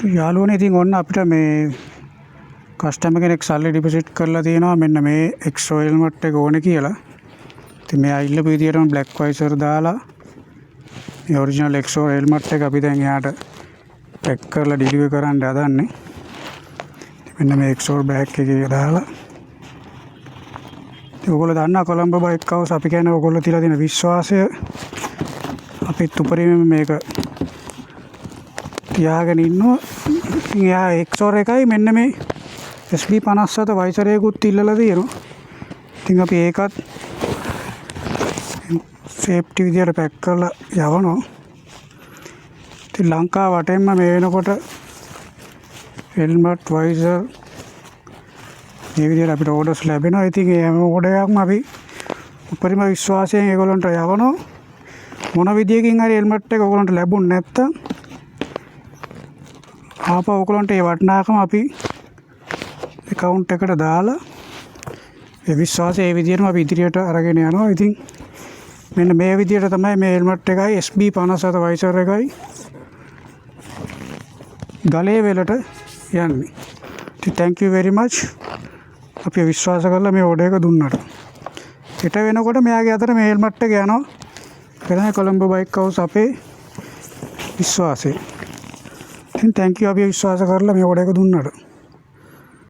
යාළුවනේ ඉතින් ඔන්න අපිට මේ කස්ටමර් කෙනෙක් සල්ලි ඩිපොසිට් කරලා තියෙනවා මෙන්න මේ එක්ස්ට්‍රා හෙල්මට් එක ඕනේ කියලා. ඉතින් මෙයා ඉල්ලපු විදියටම බ්ලැක් වයිසර් දාලා මේ ඔරිජිනල් එක්ස්ට්‍රා හෙල්මට් එක අපි දැන් එයාට පැක් කරලා ඩිලිවර් කරන්න හදන්නේ. මෙන්න මේ එක්ස්ට්‍රා බෑග් එකේ දාලා. ඉතින් ඔයගොල්ලෝ දන්නා කොළඹ බයික් හවුස් අපි කියන්නේ ඔයගොල්ලෝ තියලා තියෙන විශ්වාසය අපිත් උපරිම මේක තියාගෙන ඉන්නවා. ඉතින් එයා එක්ස්ට්‍රා එකයි මෙන්න මේ SB57 වයිසර් එකකුත් ඉල්ලලා තියෙනවා. ඉතින් අපි ඒකත් සේෆ්ටි විදියට පැක් කරලා යවනවා. ඉතින් ලංකාව වටේම මේ වෙනකොට හෙල්මට් වයිසර් මේ විදියට අපිට ඕඩර්ස් ලැබෙනවා. ඉතින් ඒ හැම ඕඩර් එකක්ම අපි උපරිම විශ්වාසයෙන් ඒගොල්ලන්ට යවනවා. මොන විදියකින් හරි හෙල්මට් එක ඕගොල්ලන්ට ලැබුණ නැත්තම් ආපහු ඕගොල්ලන්ට ඒ වටිනාකම අපි account එකට දාලා ඒ විශ්වාසය ඒ විදියටම අපි ඉදිරියට අරගෙන යනවා. ඉතින් මෙන්න මේ විදියට තමයි මේ හෙල්මට් එකයි SB57 වයිසර් එකයි ගලේ වෙලට යන්නේ. ඉතින් thank you very much. අපි විශ්වාස කරලා මේ ඕඩර් එක දුන්නාට. හෙට වෙනකොට මෙයාගේ අතට මේ හෙල්මට් එක යනවා. එතන කොළඹ බයික් හවුස් අපේ විශ්වාසය. ඉතින් thank you අපි විශ්වාස කරලා මේ ඕඩර් එක දුන්නාට.